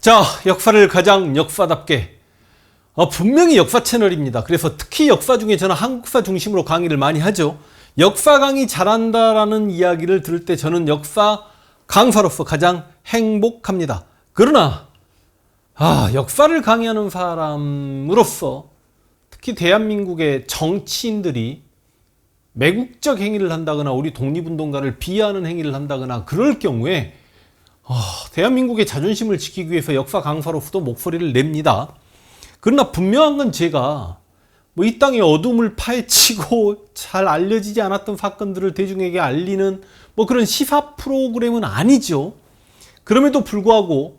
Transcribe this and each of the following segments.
자, 역사를 가장 역사답게 분명히 역사 채널입니다. 그래서 특히 역사 중에 저는 한국사 중심으로 강의를 많이 하죠. 역사 강의 잘한다라는 이야기를 들을 때 저는 역사 강사로서 가장 행복합니다. 그러나 역사를 강의하는 사람으로서 특히 대한민국의 정치인들이 매국적 행위를 한다거나 우리 독립운동가를 비하하는 행위를 한다거나 그럴 경우에 대한민국의 자존심을 지키기 위해서 역사 강사로서도 목소리를 냅니다. 그러나 분명한 건 제가 이 땅의 어둠을 파헤치고 잘 알려지지 않았던 사건들을 대중에게 알리는 그런 시사 프로그램은 아니죠. 그럼에도 불구하고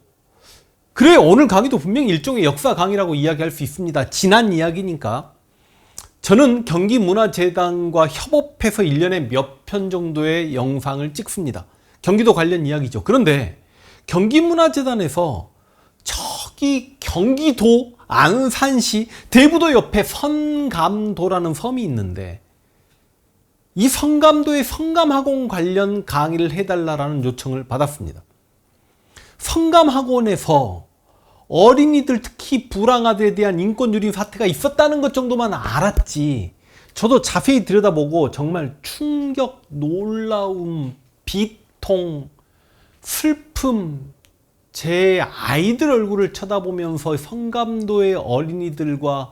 그래, 오늘 강의도 분명히 일종의 역사 강의라고 이야기할 수 있습니다. 지난 이야기니까. 저는 경기문화재단과 협업해서 1년에 몇 편 정도의 영상을 찍습니다. 경기도 관련 이야기죠. 그런데 경기문화재단에서 저기 경기도 안산시 대부도 옆에 선감도라는 섬이 있는데 이 선감도의 성감학원 관련 강의를 해달라는 요청을 받았습니다. 성감학원에서 어린이들 특히 불황아들에 대한 인권유린 사태가 있었다는 것 정도만 알았지 저도 자세히 들여다보고 정말 충격, 놀라움, 비통, 슬픔, 제 아이들 얼굴을 쳐다보면서 성감도의 어린이들과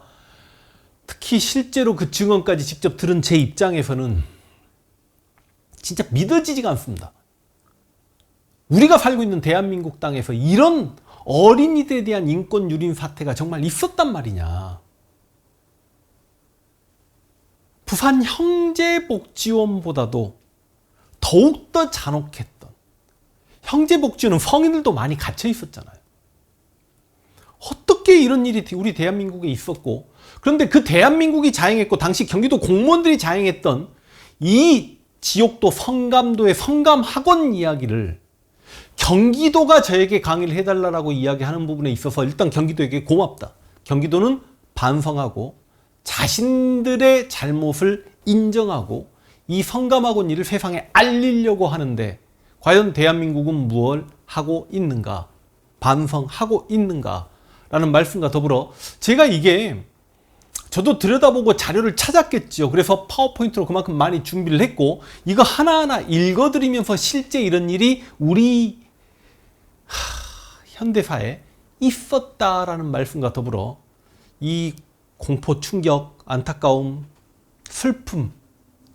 특히 실제로 그 증언까지 직접 들은 제 입장에서는 진짜 믿어지지가 않습니다. 우리가 살고 있는 대한민국 땅에서 이런 어린이들에 대한 인권 유린 사태가 정말 있었단 말이냐. 부산 형제복지원보다도 더욱더 잔혹했던, 형제복지원은 성인들도 많이 갇혀 있었잖아요. 어떻게 이런 일이 우리 대한민국에 있었고, 그런데 그 대한민국이 자행했고 당시 경기도 공무원들이 자행했던 이 지옥도 성감도의 성감학원 이야기를 경기도가 저에게 강의를 해달라고 이야기하는 부분에 있어서 일단 경기도에게 고맙다. 경기도는 반성하고 자신들의 잘못을 인정하고 이 성감학원 일을 세상에 알리려고 하는데 과연 대한민국은 무엇을 하고 있는가? 반성하고 있는가? 라는 말씀과 더불어 제가 이게 저도 들여다보고 자료를 찾았겠죠. 그래서 파워포인트로 그만큼 많이 준비를 했고 이거 하나하나 읽어드리면서 실제 이런 일이 우리 현대사에 있었다라는 말씀과 더불어 이 공포, 충격, 안타까움, 슬픔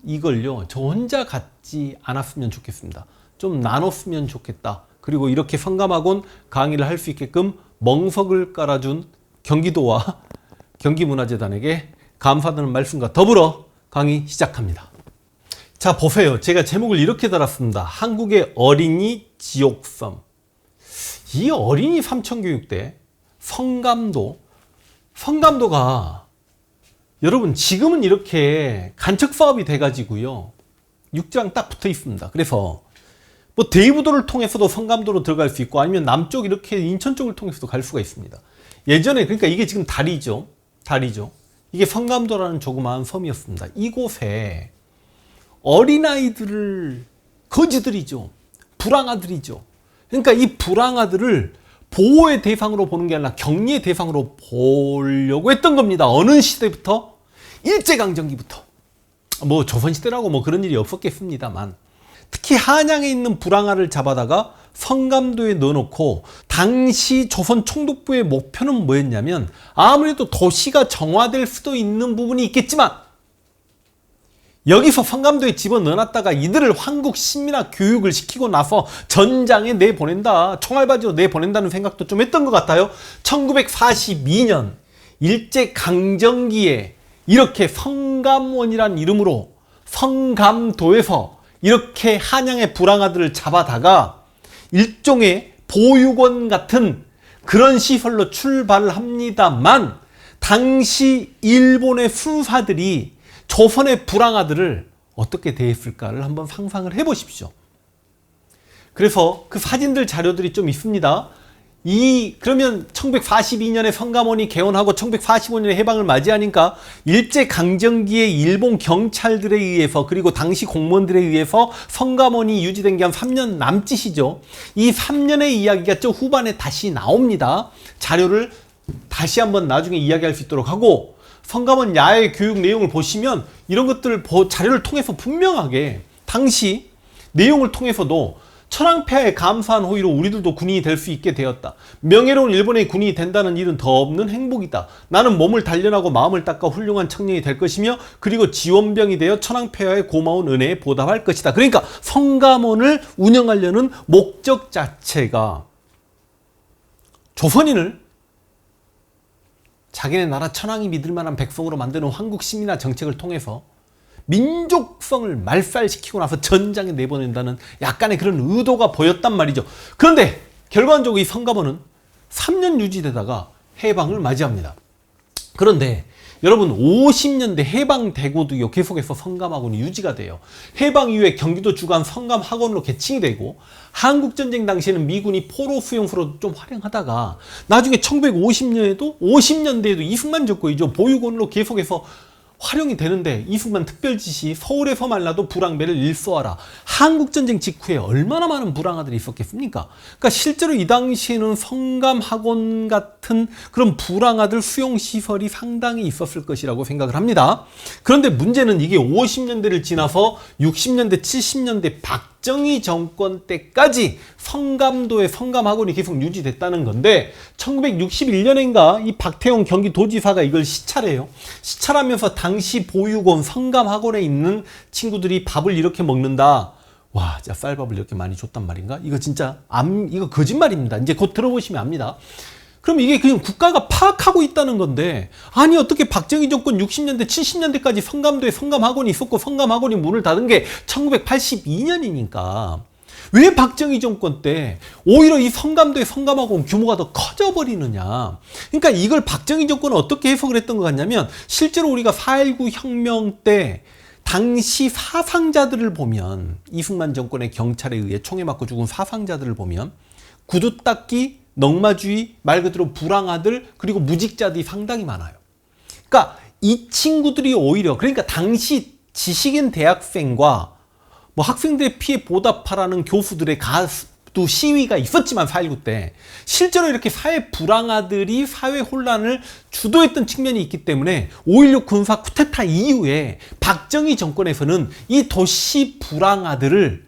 이걸요 저 혼자 갖지 않았으면 좋겠습니다. 좀 나눴으면 좋겠다. 그리고 이렇게 성감학원 강의를 할 수 있게끔 멍석을 깔아준 경기도와 경기문화재단에게 감사하다는 말씀과 더불어 강의 시작합니다. 자, 보세요. 제가 제목을 이렇게 달았습니다. 한국의 어린이 지옥섬. 이 어린이 삼천교육대 성감도가 여러분 지금은 이렇게 간척 사업이 돼가지고요 육지랑 딱 붙어 있습니다. 그래서 대부도를 통해서도 성감도로 들어갈 수 있고 아니면 남쪽 이렇게 인천 쪽을 통해서도 갈 수가 있습니다. 예전에 그러니까 이게 지금 다리죠. 이게 성감도라는 조그마한 섬이었습니다. 이곳에 어린아이들을 거지들이죠. 불황아들이죠. 그러니까 이 불황아들을 보호의 대상으로 보는 게 아니라 격리의 대상으로 보려고 했던 겁니다. 어느 시대부터? 일제강점기부터. 조선시대라고 그런 일이 없었겠습니다만 특히 한양에 있는 불황아를 잡아다가 성감도에 넣어놓고 당시 조선 총독부의 목표는 뭐였냐면 아무래도 도시가 정화될 수도 있는 부분이 있겠지만 여기서 성감도에 집어넣어놨다가 이들을 한국 신민화 교육을 시키고 나서 전장에 내보낸다, 총알바지로 내보낸다는 생각도 좀 했던 것 같아요. 1942년 일제강점기에 이렇게 성감원이란 이름으로 성감도에서 이렇게 한양의 불황아들을 잡아다가 일종의 보육원 같은 그런 시설로 출발을 합니다만 당시 일본의 수사들이 조선의 불황아들을 어떻게 대했을까를 한번 상상을 해보십시오. 그래서 그 사진들 자료들이 좀 있습니다. 그러면 1942년에 성감원이 개원하고 1945년에 해방을 맞이하니까 일제강점기에 일본 경찰들에 의해서 그리고 당시 공무원들에 의해서 성감원이 유지된 게 한 3년 남짓이죠. 이 3년의 이야기가 저 후반에 다시 나옵니다. 자료를 다시 한번 나중에 이야기할 수 있도록 하고, 성감원 야외 교육 내용을 보시면 이런 것들을 자료를 통해서 분명하게 당시 내용을 통해서도 천황폐하에 감사한 호의로 우리들도 군인이 될 수 있게 되었다. 명예로운 일본의 군인이 된다는 일은 더 없는 행복이다. 나는 몸을 단련하고 마음을 닦아 훌륭한 청년이 될 것이며 그리고 지원병이 되어 천황폐하의 고마운 은혜에 보답할 것이다. 그러니까 성감원을 운영하려는 목적 자체가 조선인을 자기네 나라 천황이 믿을 만한 백성으로 만드는 황국 심리나 정책을 통해서 민족성을 말살시키고 나서 전장에 내보낸다는 약간의 그런 의도가 보였단 말이죠. 그런데 결과적으로 이 성감원은 3년 유지되다가 해방을 맞이합니다. 그런데 여러분 50년대 해방되고도요 계속해서 성감학원이 유지가 돼요. 해방 이후에 경기도 주간 성감학원으로 개칭이 되고, 한국전쟁 당시에는 미군이 포로 수용소로 좀 활용하다가 나중에 50년대에도 이승만 정권이죠. 보육원으로 계속해서 활용이 되는데, 이승만 특별지시 서울에서 만나도 불황배를 일소하라. 한국전쟁 직후에 얼마나 많은 불황아들이 있었겠습니까? 그러니까 실제로 이 당시에는 성감학원 같은 그런 불황아들 수용시설이 상당히 있었을 것이라고 생각을 합니다. 그런데 문제는 이게 50년대를 지나서 60년대, 70년대 박정희 정권 때까지 성감도의 성감학원이 계속 유지됐다는 건데, 1961년인가 이 박태용 경기도지사가 이걸 시찰해요. 시찰하면서 당시 보육원 성감학원에 있는 친구들이 밥을 이렇게 먹는다. 와, 진짜 쌀밥을 이렇게 많이 줬단 말인가? 이거 진짜 이거 거짓말입니다. 이제 곧 들어보시면 압니다. 그럼 이게 그냥 국가가 파악하고 있다는 건데, 아니 어떻게 박정희 정권 60년대 70년대까지 성감도에 성감학원이 있었고 성감학원이 문을 닫은 게 1982년이니까 왜 박정희 정권 때 오히려 이 성감도의 성감학원 규모가 더 커져버리느냐. 그러니까 이걸 박정희 정권은 어떻게 해석을 했던 것 같냐면, 실제로 우리가 4.19 혁명 때 당시 사상자들을 보면, 이승만 정권의 경찰에 의해 총에 맞고 죽은 사상자들을 보면 구두 닦기, 넝마주의, 말 그대로 불황아들, 그리고 무직자들이 상당히 많아요. 그러니까 이 친구들이 오히려, 그러니까 당시 지식인 대학생과 뭐 학생들의 피해 보답하라는 교수들의 가도 시위가 있었지만 4.19 때 실제로 이렇게 사회 불황아들이 사회 혼란을 주도했던 측면이 있기 때문에 5.16 군사 쿠데타 이후에 박정희 정권에서는 이 도시 불황아들을,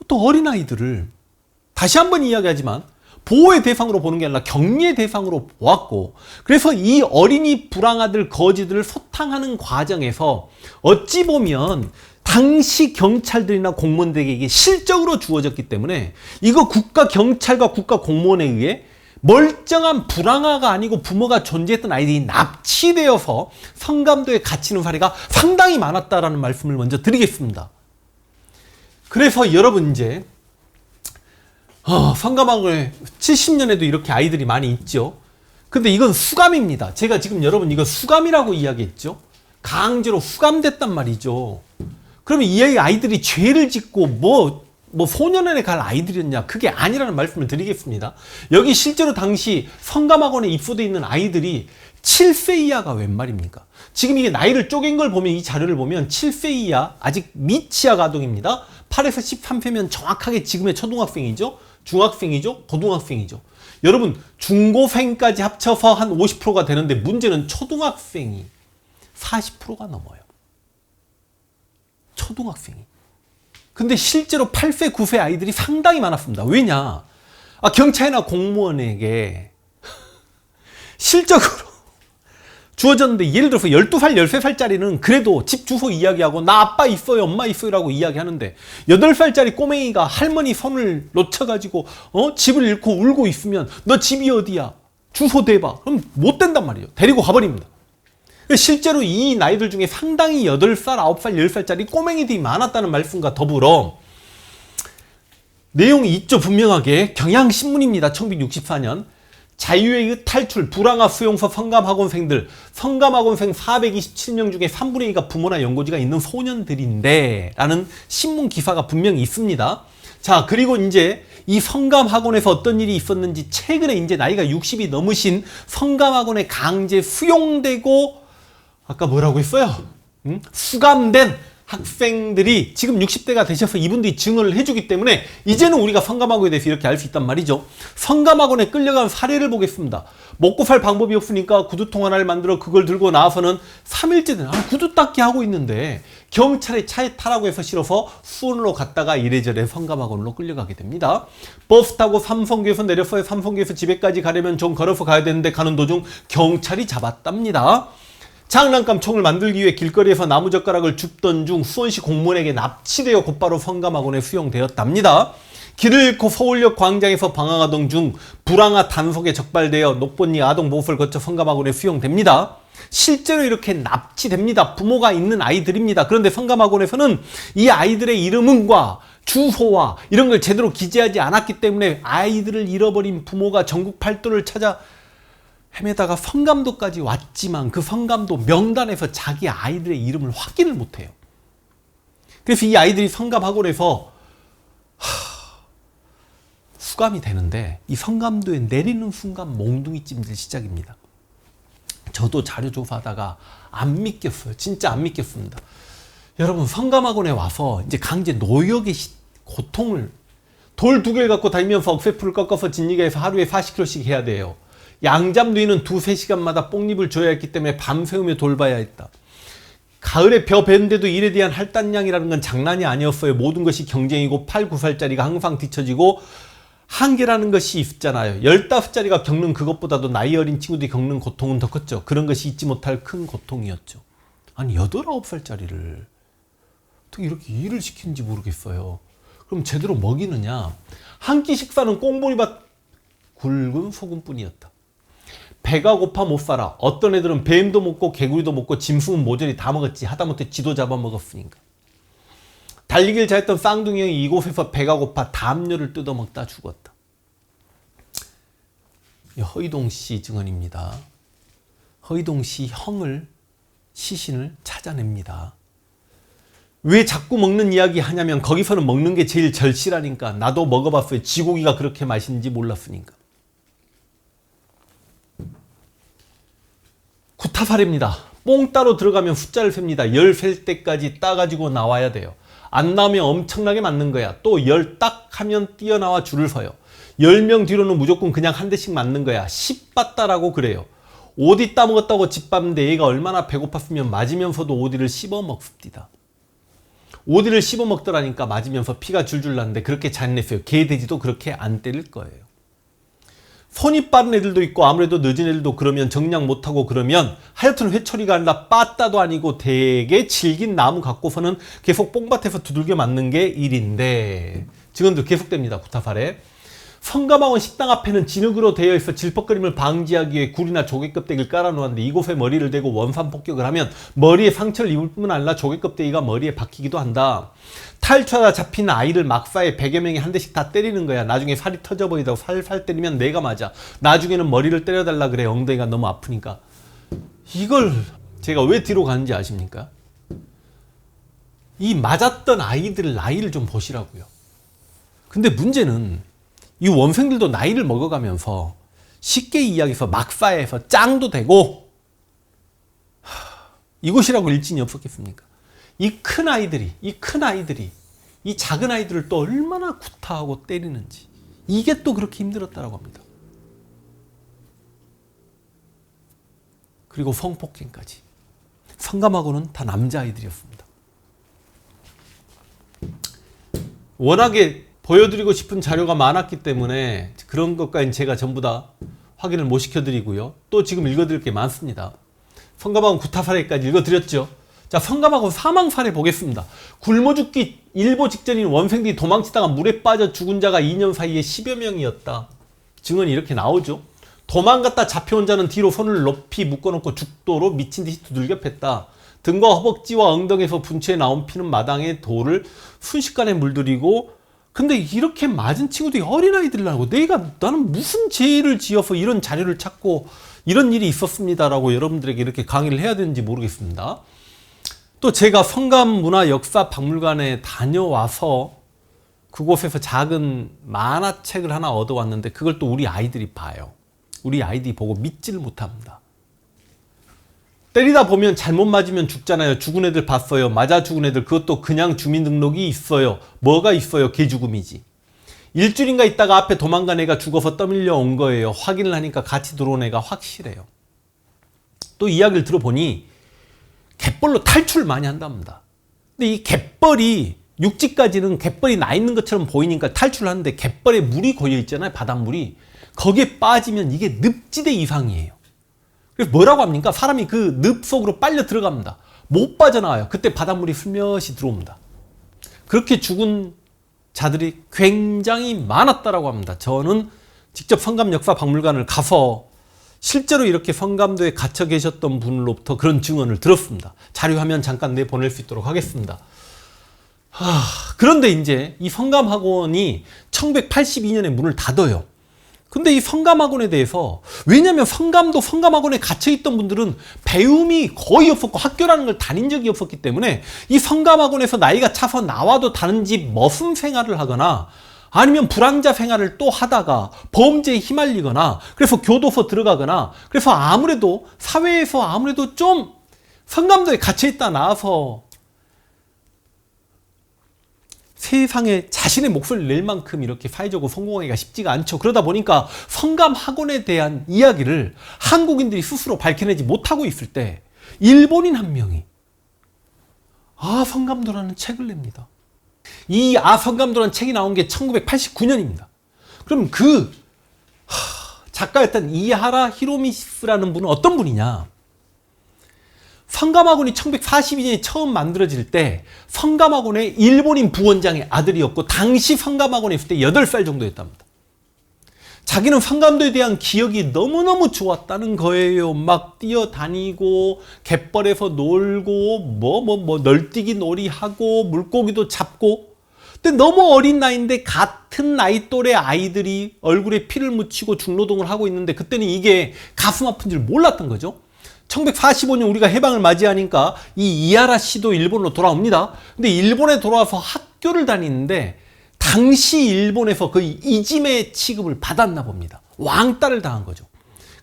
또 어린아이들을 다시 한번 이야기하지만 보호의 대상으로 보는 게 아니라 격리의 대상으로 보았고, 그래서 이 어린이 불황아들 거지들을 소탕하는 과정에서 어찌 보면 당시 경찰들이나 공무원들에게 실적으로 주어졌기 때문에 이거 국가 경찰과 국가 공무원에 의해 멀쩡한 불황아가 아니고 부모가 존재했던 아이들이 납치되어서 성감도에 갇히는 사례가 상당히 많았다라는 말씀을 먼저 드리겠습니다. 그래서 여러분 이제 성감학원에 70년에도 이렇게 아이들이 많이 있죠. 근데 이건 수감입니다. 제가 지금 여러분 이거 수감이라고 이야기했죠. 강제로 수감됐단 말이죠. 그러면 이 아이들이 죄를 짓고 뭐 소년원에 갈 아이들이었냐? 그게 아니라는 말씀을 드리겠습니다. 여기 실제로 당시 성감학원에 입소되어 있는 아이들이 7세 이하가 웬 말입니까? 지금 이게 나이를 쪼갠 걸 보면, 이 자료를 보면 7세 이하, 아직 미취학 아동입니다. 8에서 13세면 정확하게 지금의 초등학생이죠. 중학생이죠. 고등학생이죠. 여러분 중고생까지 합쳐서 한 50%가 되는데, 문제는 초등학생이 40%가 넘어요. 초등학생이. 근데 실제로 8세, 9세 아이들이 상당히 많았습니다. 왜냐? 경찰이나 공무원에게 실적으로 주어졌는데, 예를 들어서 12살, 13살짜리는 그래도 집 주소 이야기하고 나 아빠 있어요, 엄마 있어요 라고 이야기하는데, 8살짜리 꼬맹이가 할머니 손을 놓쳐가지고 집을 잃고 울고 있으면 너 집이 어디야? 주소 대봐. 그럼 못 된단 말이에요. 데리고 가버립니다. 실제로 이 나이들 중에 상당히 8살, 9살, 10살짜리 꼬맹이들이 많았다는 말씀과 더불어 내용이 있죠. 분명하게. 경향신문입니다. 1964년. 자유의 탈출, 불황아 수용소 성감학원생들, 성감학원생 427명 중에 3분의 2가 부모나 연고지가 있는 소년들인데 라는 신문 기사가 분명히 있습니다. 자, 그리고 이제 이 성감학원에서 어떤 일이 있었는지 최근에 이제 나이가 60이 넘으신 성감학원에 강제 수용되고 아까 뭐라고 했어요? 수감된 학생들이 지금 60대가 되셔서 이분들이 증언을 해주기 때문에 이제는 우리가 성감학원에 대해서 이렇게 알 수 있단 말이죠. 성감학원에 끌려간 사례를 보겠습니다. 먹고 살 방법이 없으니까 구두통 하나를 만들어 그걸 들고 나와서는 3일째 된 구두 닦기 하고 있는데 경찰에 차에 타라고 해서 실어서 수원으로 갔다가 이래저래 성감학원으로 끌려가게 됩니다. 버스 타고 삼성교에서 내렸어요. 삼성교에서 집에까지 가려면 좀 걸어서 가야 되는데 가는 도중 경찰이 잡았답니다. 장난감 총을 만들기 위해 길거리에서 나무젓가락을 줍던 중 수원시 공무원에게 납치되어 곧바로 성감학원에 수용되었답니다. 길을 잃고 서울역 광장에서 방황하던 중 불황아 단속에 적발되어 녹번리 아동보호소를 거쳐 성감학원에 수용됩니다. 실제로 이렇게 납치됩니다. 부모가 있는 아이들입니다. 그런데 성감학원에서는 이 아이들의 이름과 주소와 이런 걸 제대로 기재하지 않았기 때문에 아이들을 잃어버린 부모가 전국 팔도를 찾아 헤매다가 성감도까지 왔지만 그 성감도 명단에서 자기 아이들의 이름을 확인을 못해요. 그래서 이 아이들이 성감학원에서 수감이 되는데 이 성감도에 내리는 순간 몽둥이찜질 시작입니다. 저도 자료 조사하다가 안 믿겼어요. 진짜 안 믿겼습니다. 여러분 성감학원에 와서 이제 강제 노역의 고통을 돌 2개를 갖고 다니면서 억새풀을 꺾어서 진리가해서 하루에 40kg씩 해야 돼요. 양잡 누이는 2-3시간마다 뽕잎을 줘야 했기 때문에 밤새우며 돌봐야 했다. 가을에 벼 베는데도 일에 대한 할당량이라는 건 장난이 아니었어요. 모든 것이 경쟁이고 8, 9살짜리가 항상 뒤처지고 한계라는 것이 있잖아요. 15살짜리가 겪는 그것보다도 나이 어린 친구들이 겪는 고통은 더 컸죠. 그런 것이 잊지 못할 큰 고통이었죠. 아니 8, 9살짜리를 어떻게 이렇게 일을 시키는지 모르겠어요. 그럼 제대로 먹이느냐. 한 끼 식사는 꽁보리밥 굵은 소금뿐이었다. 배가 고파 못 살아. 어떤 애들은 뱀도 먹고 개구리도 먹고 짐승은 모조리 다 먹었지. 하다못해 쥐도 잡아먹었으니까. 달리기를 잘했던 쌍둥이 형이 이곳에서 배가 고파 담요를 뜯어먹다 죽었다. 허이동 씨 증언입니다. 허이동 씨 형을 시신을 찾아냅니다. 왜 자꾸 먹는 이야기 하냐면 거기서는 먹는 게 제일 절실하니까. 나도 먹어봤어요. 쥐고기가 그렇게 맛있는지 몰랐으니까. 구타사례입니다. 뽕 따로 들어가면 숫자를 셉니다. 10 셀 때까지 따가지고 나와야 돼요. 안 나오면 엄청나게 맞는 거야. 또 10 딱 하면 뛰어나와 줄을 서요. 10명 뒤로는 무조건 그냥 한 대씩 맞는 거야. 10 봤다라고 그래요. 오디 따먹었다고 짓밟는데 얘가 얼마나 배고팠으면 맞으면서도 오디를 씹어 먹습니다. 오디를 씹어 먹더라니까 맞으면서 피가 줄줄 나는데 그렇게 잔인했어요. 개, 돼지도 그렇게 안 때릴 거예요. 손이 빠른 애들도 있고 아무래도 늦은 애들도 그러면 정량 못하고 그러면 하여튼 회초리가 아니라 빠따도 아니고 되게 질긴 나무 갖고서는 계속 뽕밭에서 두들겨 맞는 게 일인데 증언도 계속됩니다. 구타사례. 성감학원 식당 앞에는 진흙으로 되어 있어 질퍽거림을 방지하기 위해 굴이나 조개 껍데기를 깔아놓았는데 이곳에 머리를 대고 원산 폭격을 하면 머리에 상처를 입을 뿐 아니라 조개 껍데기가 머리에 박히기도 한다. 탈출하다 잡힌 아이를 막사에 100여 명이 한 대씩 다 때리는 거야. 나중에 살이 터져버리다고 살살 때리면 내가 맞아. 나중에는 머리를 때려달라 그래. 엉덩이가 너무 아프니까. 이걸 제가 왜 뒤로 가는지 아십니까? 이 맞았던 아이들 나이를 좀 보시라고요. 근데 문제는 이 원생들도 나이를 먹어가면서 쉽게 이야기해서 막사에서 짱도 되고 이곳이라고 일진이 없었겠습니까? 이 큰 아이들이 이 작은 아이들을 또 얼마나 구타하고 때리는지 이게 또 그렇게 힘들었다고 합니다. 그리고 성폭행까지. 성감하고는 다 남자아이들이었습니다. 워낙에 보여드리고 싶은 자료가 많았기 때문에 그런 것까지는 제가 전부 다 확인을 못 시켜드리고요. 또 지금 읽어드릴 게 많습니다. 성감학원 구타사례까지 읽어드렸죠. 자, 성감학원 사망사례 보겠습니다. 굶어 죽기 일보 직전인 원생들이 도망치다가 물에 빠져 죽은 자가 2년 사이에 10여 명이었다. 증언이 이렇게 나오죠. 도망갔다 잡혀온 자는 뒤로 손을 높이 묶어놓고 죽도록 미친 듯이 두들겨 팼다. 등과 허벅지와 엉덩이에서 분출해 나온 피는 마당에 돌을 순식간에 물들이고 근데 이렇게 맞은 친구들이 어린아이들이라고 나는 무슨 죄를 지어서 이런 자료를 찾고 이런 일이 있었습니다라고 여러분들에게 이렇게 강의를 해야 되는지 모르겠습니다. 또 제가 성감문화역사박물관에 다녀와서 그곳에서 작은 만화책을 하나 얻어왔는데 그걸 또 우리 아이들이 봐요. 우리 아이들이 보고 믿지를 못합니다. 때리다 보면 잘못 맞으면 죽잖아요. 죽은 애들 봤어요. 맞아 죽은 애들. 그것도 그냥 주민등록이 있어요. 뭐가 있어요? 개죽음이지. 일주일인가 있다가 앞에 도망간 애가 죽어서 떠밀려 온 거예요. 확인을 하니까 같이 들어온 애가 확실해요. 또 이야기를 들어보니 갯벌로 탈출을 많이 한답니다. 근데 이 갯벌이 육지까지는 갯벌이 나 있는 것처럼 보이니까 탈출을 하는데 갯벌에 물이 고여 있잖아요. 바닷물이. 거기에 빠지면 이게 늪지대 이상이에요. 그래서 뭐라고 합니까? 사람이 그 늪 속으로 빨려 들어갑니다. 못 빠져나와요. 그때 바닷물이 슬며시 들어옵니다. 그렇게 죽은 자들이 굉장히 많았다라고 합니다. 저는 직접 성감역사박물관을 가서 실제로 이렇게 성감도에 갇혀 계셨던 분으로부터 그런 증언을 들었습니다. 자료화면 잠깐 내보낼 수 있도록 하겠습니다. 그런데 이제 이 성감학원이 1982년에 문을 닫아요. 근데 이 성감학원에 대해서, 왜냐면 성감학원에 갇혀있던 분들은 배움이 거의 없었고 학교라는 걸 다닌 적이 없었기 때문에 이 성감학원에서 나이가 차서 나와도 다른 집 머슴 생활을 하거나 아니면 불황자 생활을 또 하다가 범죄에 휘말리거나 그래서 교도소 들어가거나 그래서 아무래도 사회에서 아무래도 좀 성감도에 갇혀있다 나와서 세상에 자신의 목소리를 낼 만큼 이렇게 사회적으로 성공하기가 쉽지가 않죠. 그러다 보니까 성감학원에 대한 이야기를 한국인들이 스스로 밝혀내지 못하고 있을 때 일본인 한 명이 성감도라는 책을 냅니다. 이 성감도라는 책이 나온 게 1989년입니다. 그럼 그 작가였던 이하라 히로미스라는 분은 어떤 분이냐? 성감학원이 1942년에 처음 만들어질 때 성감학원의 일본인 부원장의 아들이었고 당시 성감학원에 있을 때 8살 정도였답니다. 자기는 성감도에 대한 기억이 너무너무 좋았다는 거예요. 막 뛰어다니고 갯벌에서 놀고 널뛰기 놀이하고 물고기도 잡고. 근데 너무 어린 나이인데 같은 나이 또래 아이들이 얼굴에 피를 묻히고 중노동을 하고 있는데 그때는 이게 가슴 아픈 줄 몰랐던 거죠. 1945년 우리가 해방을 맞이하니까 이 이하라 씨도 일본으로 돌아옵니다. 근데 일본에 돌아와서 학교를 다니는데 당시 일본에서 거의 이지메 취급을 받았나 봅니다. 왕따를 당한 거죠.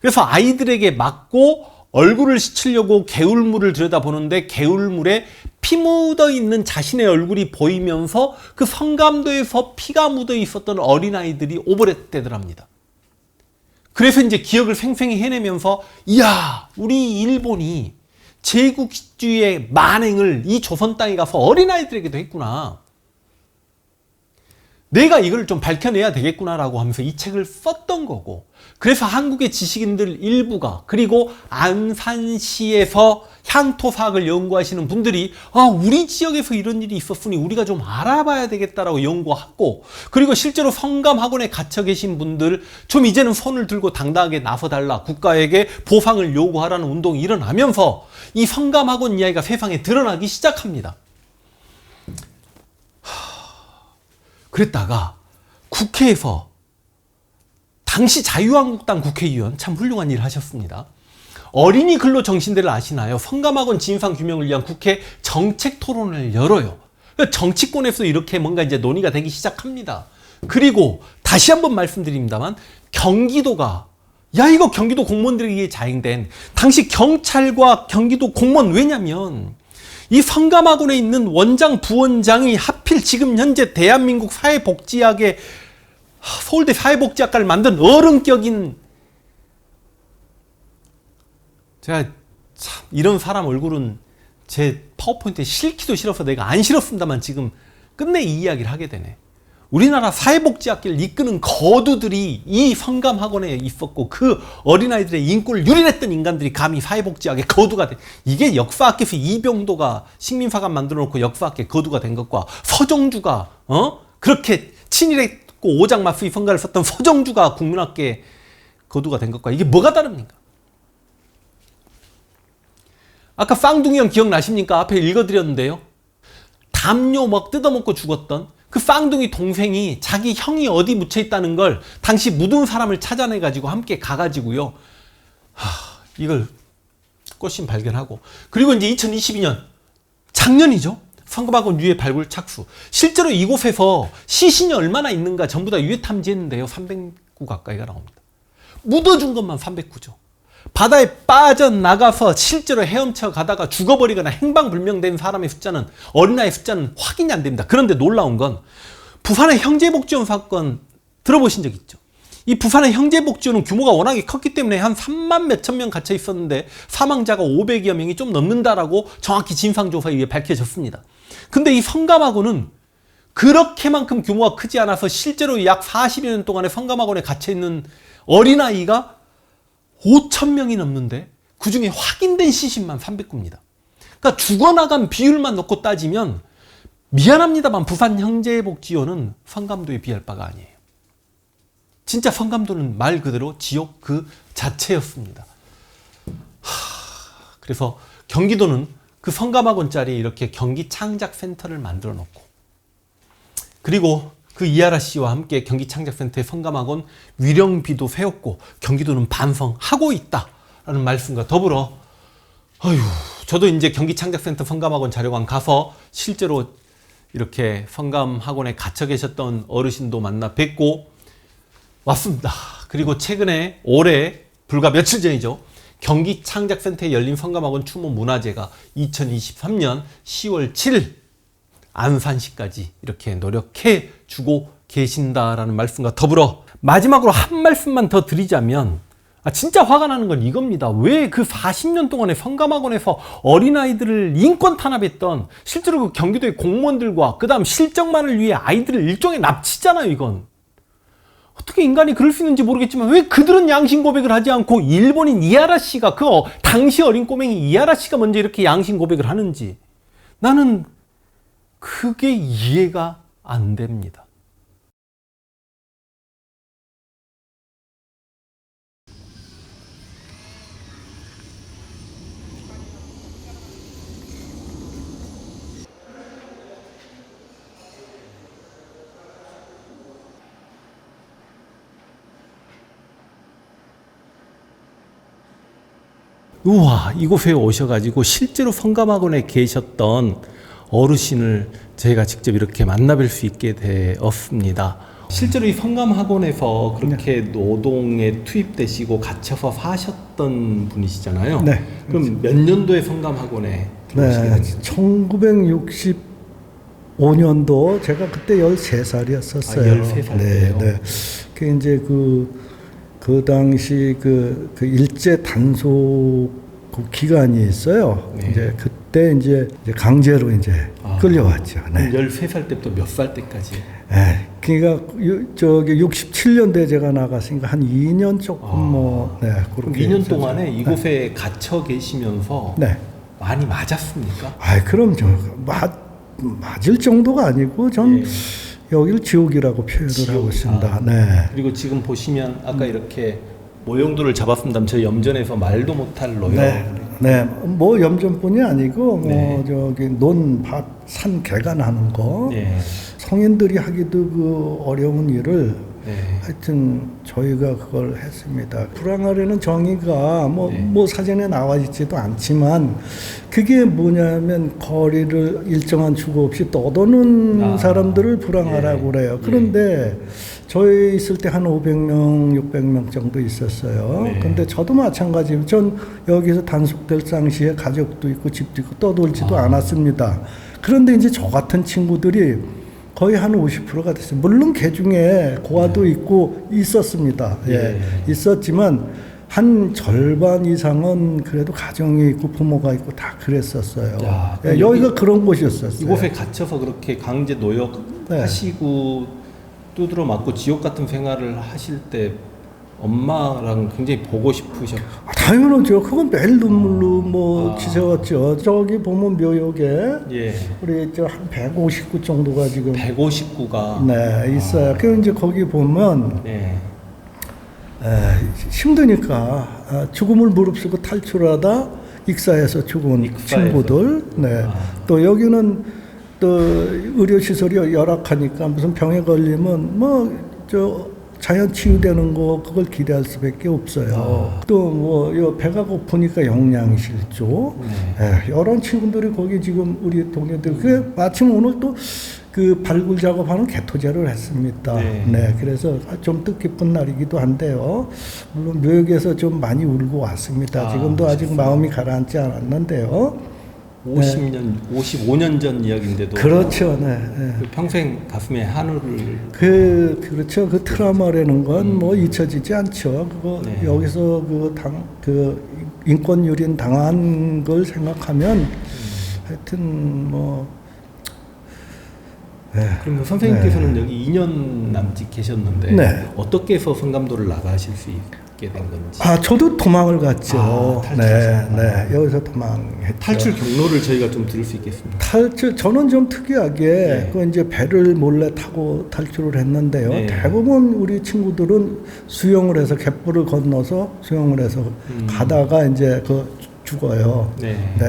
그래서 아이들에게 맞고 얼굴을 씻으려고 개울물을 들여다보는데 개울물에 피 묻어 있는 자신의 얼굴이 보이면서 그 성감도에서 피가 묻어 있었던 어린아이들이 오버랩되더랍니다. 그래서 이제 기억을 생생히 해내면서 이야, 우리 일본이 제국주의의 만행을 이 조선 땅에 가서 어린아이들에게도 했구나. 내가 이걸 좀 밝혀내야 되겠구나라고 하면서 이 책을 썼던 거고, 그래서 한국의 지식인들 일부가, 그리고 안산시에서 향토사학을 연구하시는 분들이 우리 지역에서 이런 일이 있었으니 우리가 좀 알아봐야 되겠다라고 연구하고, 그리고 실제로 성감학원에 갇혀 계신 분들 좀 이제는 손을 들고 당당하게 나서달라, 국가에게 보상을 요구하라는 운동이 일어나면서 이 성감학원 이야기가 세상에 드러나기 시작합니다. 그랬다가 국회에서 당시 자유한국당 국회의원, 참 훌륭한 일을 하셨습니다. 어린이 근로 정신대를 아시나요? 성감학원 진상 규명을 위한 국회 정책 토론을 열어요. 정치권에서 이렇게 뭔가 이제 논의가 되기 시작합니다. 그리고 다시 한번 말씀드립니다만, 경기도가, 이거 경기도 공무원들에게 자행된 당시 경찰과 경기도 공무원, 왜냐면 이 성감학원에 있는 원장, 부원장이 하필 지금 현재 대한민국 사회복지학의 서울대 사회복지학과를 만든 어른격인, 제가 참 이런 사람 얼굴은 제 파워포인트에 실기도 싫어서 내가 안 싫었습니다만 지금 끝내 이 이야기를 하게 되네. 우리나라 사회복지학계를 이끄는 거두들이 이 성감학원에 있었고 그 어린아이들의 인권을 유린했던 인간들이 감히 사회복지학의 거두가 돼. 이게 역사학계에서 이병도가 식민사관 만들어 놓고 역사학계 거두가 된 것과 서정주가 그렇게 친일했고 오장마수의 성가를 썼던 서정주가 국민학계 거두가 된 것과 이게 뭐가 다릅니까? 아까 쌍둥이 형 기억나십니까? 앞에 읽어드렸는데요. 담요 막 뜯어먹고 죽었던 그 쌍둥이 동생이 자기 형이 어디 묻혀있다는 걸 당시 묻은 사람을 찾아내가지고 함께 가가지고요. 이걸 꽃신 발견하고, 그리고 이제 2022년 작년이죠. 성감학원 유해 발굴 착수. 실제로 이곳에서 시신이 얼마나 있는가 전부 다 유해 탐지했는데요. 300구 가까이가 나옵니다. 묻어준 것만 300구죠. 바다에 빠져나가서 실제로 헤엄쳐 가다가 죽어버리거나 행방불명된 사람의 숫자는, 어린아이 숫자는 확인이 안 됩니다. 그런데 놀라운 건 부산의 형제복지원 사건 들어보신 적 있죠? 이 부산의 형제복지원은 규모가 워낙에 컸기 때문에 한 3만 몇천 명 갇혀 있었는데 사망자가 500여 명이 좀 넘는다라고 정확히 진상조사에 의해 밝혀졌습니다. 근데 이 성감학원은 그렇게만큼 규모가 크지 않아서 실제로 약 40여 년 동안에 성감학원에 갇혀 있는 어린아이가 5천 명이 넘는데 그중에 확인된 시신만 300구입니다. 그러니까 죽어나간 비율만 놓고 따지면 미안합니다만 부산 형제복지원은 성감도에 비할 바가 아니에요. 진짜 성감도는 말 그대로 지옥 그 자체였습니다. 그래서 경기도는 그 성감학원 자리에 이렇게 경기창작센터를 만들어 놓고, 그리고 그 이하라 씨와 함께 경기창작센터의 성감학원 위령비도 세웠고 경기도는 반성하고 있다라는 말씀과 더불어, 저도 이제 경기창작센터 성감학원 자료관 가서 실제로 이렇게 성감학원에 갇혀 계셨던 어르신도 만나 뵙고 왔습니다. 그리고 최근에 올해 불과 며칠 전이죠. 경기창작센터에 열린 성감학원 추모 문화제가 2023년 10월 7일 안산시까지 이렇게 노력해 주고 계신다라는 말씀과 더불어 마지막으로 한 말씀만 더 드리자면, 진짜 화가 나는 건 이겁니다. 왜 그 40년 동안에 성감학원에서 어린아이들을 인권 탄압했던, 실제로 그 경기도의 공무원들과 그 다음 실적만을 위해 아이들을 일종의 납치잖아요, 이건. 어떻게 인간이 그럴 수 있는지 모르겠지만 왜 그들은 양심 고백을 하지 않고 일본인 이하라 씨가, 그 당시 어린 꼬맹이 이하라 씨가 먼저 이렇게 양심 고백을 하는지 나는 그게 이해가 안 됩니다. 우와, 이곳에 오셔가지고 실제로 성감학원에 계셨던 어르신을 저희가 직접 이렇게 만나뵐 수 있게 되었습니다. 실제로 이 성감학원에서 그렇게 노동에 투입되시고 갇혀서 사셨던 분이시잖아요. 네. 그럼 몇 년도에 성감학원에 들어오시게 네, 됐나요? 1965년도 제가 그때 13살이었었어요. 13살 네, 때요? 네. 그 이제 그 당시 그 일제 단속 그 기간이 있어요. 네. 이제 그때 이제 강제로 이제 끌려왔죠. 네. 13살 때부터 몇 살 때까지? 네. 그러니까 67년도에 제가 나갔으니까 한 2년 조금 네, 그럼 그렇게 2년 있었죠. 동안에 이곳에 갇혀 계시면서 네. 많이 맞았습니까? 그럼 맞을 정도가 아니고 전 예. 여기를 지옥이라고 표현을 하고 있습니다. 네. 그리고 지금 보시면 아까 이렇게 모형들을 잡았습니다. 저 염전에서 말도 못할 노형. 네. 뭐 염전뿐이 아니고 네. 저기 논밭 산 개간하는 거. 네. 성인들이 하기도 그 어려운 일을 네. 하여튼 저희가 그걸 했습니다. 불황하려는 정의가 뭐 사전에 나와 있지도 않지만 그게 뭐냐면 거리를 일정한 주거 없이 떠도는 사람들을 불황하라고 그래요. 그런데 저희 있을 때 한 500명, 600명 정도 있었어요. 네. 근데 저도 마찬가지예요. 전 여기서 단속될 당시에 가족도 있고 집도 있고 떠돌지도 않았습니다. 그런데 이제 저 같은 친구들이 거의 한 50%가 됐어요. 물론 개 중에 고아도 있고 있었습니다. 예. 있었지만 한 절반 이상은 그래도 가정이 있고 부모가 있고 다 그랬었어요. 여기가 그런 곳이었었어요. 이곳에 갇혀서 그렇게 강제 노역하시고 두드러 맞고 지옥 같은 생활을 하실 때 엄마랑 굉장히 보고 싶으셨죠? 당연하죠. 그건 매일 눈물로 지새웠죠. 저기 보면 묘역에 우리 저 한 150구 정도가 지금 150구가 있어요. 그 이제 거기 보면 힘드니까 죽음을 무릅쓰고 탈출하다 익사해서 죽은 친구들. 또 여기는 또 의료 시설이 열악하니까 무슨 병에 걸리면 자연 치유되는 거 그걸 기대할 수밖에 없어요. 또 뭐 배가 고프니까 영양실조, 이런 친구들이 거기 지금 우리 동료들 그 마침 오늘 또 그 발굴 작업하는 개토제를 했습니다. 네. 그래서 좀 뜻깊은 날이기도 한데요. 물론 묘역에서 좀 많이 울고 왔습니다. 지금도 아직 마음이 가라앉지 않았는데요. 50년, 55년 전 이야기인데도 그렇죠. 그 평생 가슴에 한우를 그렇죠. 그 트라우마라는 건 뭐 잊혀지지 않죠. 그거 여기서 그 인권 유린 당한 걸 생각하면 하여튼 뭐 그럼 선생님께서는 여기 2년 남짓 계셨는데 어떻게 해서 성감도를 나가실 수 있게 된 건지. 저도 도망을 갔죠. 탈출하셨구나. 여기서 도망했죠. 탈출 경로를 저희가 좀 들을 수 있겠습니다. 저는 좀 특이하게 그 이제 배를 몰래 타고 탈출을 했는데요. 대부분 우리 친구들은 수영을 해서 갯벌을 건너서 수영을 해서 가다가 이제 그 죽어요.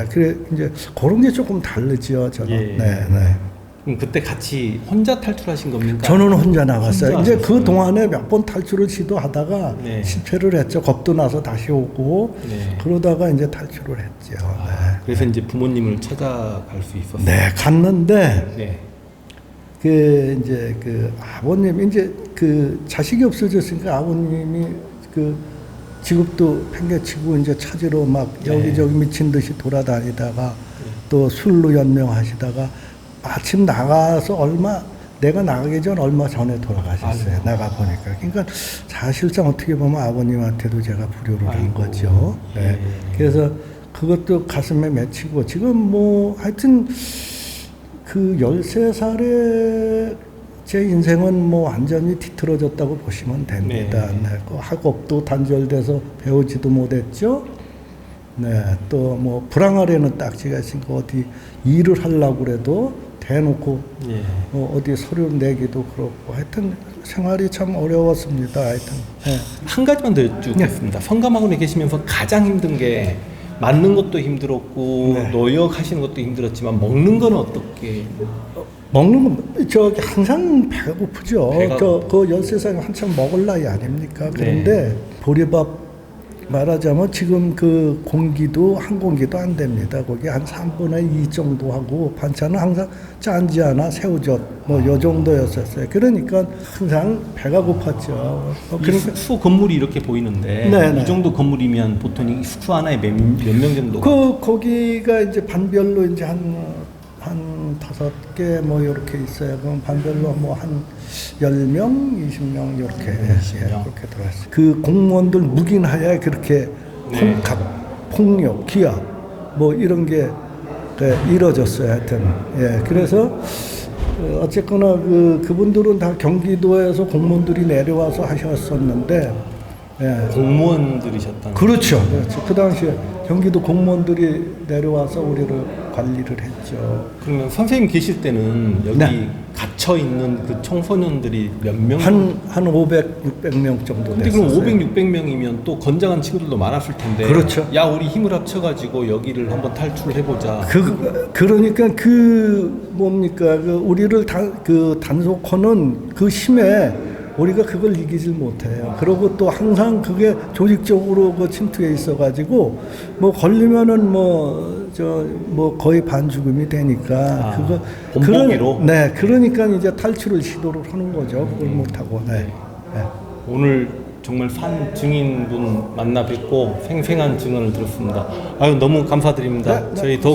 그래 이제 그런 게 조금 다르죠. 저는. 그럼 그때 같이 혼자 탈출하신 겁니까? 저는 혼자 나갔어요. 혼자 이제 하셨어요? 그 동안에 몇 번 탈출을 시도하다가 실패를 했죠. 겁도 나서 다시 오고 그러다가 이제 탈출을 했죠. 그래서 이제 부모님을 찾아갈 수 있었어요. 갔는데 그 이제 그 아버님 이제 그 자식이 없어졌으니까 아버님이 그 직업도 팽개치고 이제 찾으러 막 여기저기 미친 듯이 돌아다니다가 또 술로 연명하시다가 마침 나가서 내가 나가기 전 얼마 전에 돌아가셨어요. 나가 보니까. 그러니까 사실상 어떻게 보면 아버님한테도 제가 불효를 한 거죠. 그래서 그것도 가슴에 맺히고 지금 뭐 하여튼 그 13살에 제 인생은 뭐 완전히 뒤틀어졌다고 보시면 됩니다. 그 학업도 단절돼서 배우지도 못했죠. 또 뭐 불황아래는 딱지가 있으니까 어디 일을 하려고 그래도 대놓고 어디 서류 내기도 그렇고 하여튼 생활이 참 어려웠습니다. 하여튼 한 가지만 더 여쭙겠습니다. 성감학원에 계시면서 가장 힘든 게 맞는 것도 힘들었고 노역하시는 것도 힘들었지만 먹는 건 어떻게? 먹는 건 저기 항상 배가 고프죠. 그 13살 한참 먹을 나이 아닙니까? 그런데 보리밥 말하자면 지금 그 공기도 한 공기도 안 됩니다. 거기 한 3분의 2 정도 하고 반찬은 항상 짠지 않아 새우젓 뭐 요 정도였었어요. 그러니까 항상 배가 고팠죠. 그러니까 숙소 건물이 이렇게 보이는데 이 정도 건물이면 보통 이 숙소 하나에 몇 명 정도? 거기가 이제 반별로 이제 한 5개 뭐 이렇게 있어요. 그럼 반별로 뭐 한 10명, 20명 이렇게 그렇게 들어왔어요. 그 공무원들 묵인하에 그렇게 폭력, 기압 뭐 이런 게 이루어졌어요. 하여튼 그래서 어쨌거나 그분들은 다 경기도에서 공무원들이 내려와서 하셨었는데 공무원들이셨다는 그렇죠. 그 당시에 경기도 공무원들이 내려와서 우리를 관리를 했죠. 그러면 선생님 계실 때는 여기 갇혀 있는 그 청소년들이 몇 명? 한 500, 600명 정도 근데 됐었어요. 그럼 500, 600명이면 또 건장한 친구들도 많았을 텐데. 그렇죠. 야, 우리 힘을 합쳐가지고 여기를 한번 탈출해 보자. 그러니까 뭡니까 우리를 단속하는 그 힘에 우리가 그걸 이기질 못해요. 그리고 또 항상 그게 조직적으로 침투해 있어가지고 뭐 걸리면은 거의 반죽음이 되니까 본보기로. 그러니까 이제 탈출을 시도를 하는 거죠. 그걸 못하고. 오늘 정말 산 증인분 만나 뵙고 생생한 증언을 들었습니다. 아유, 너무 감사드립니다. 저희 더욱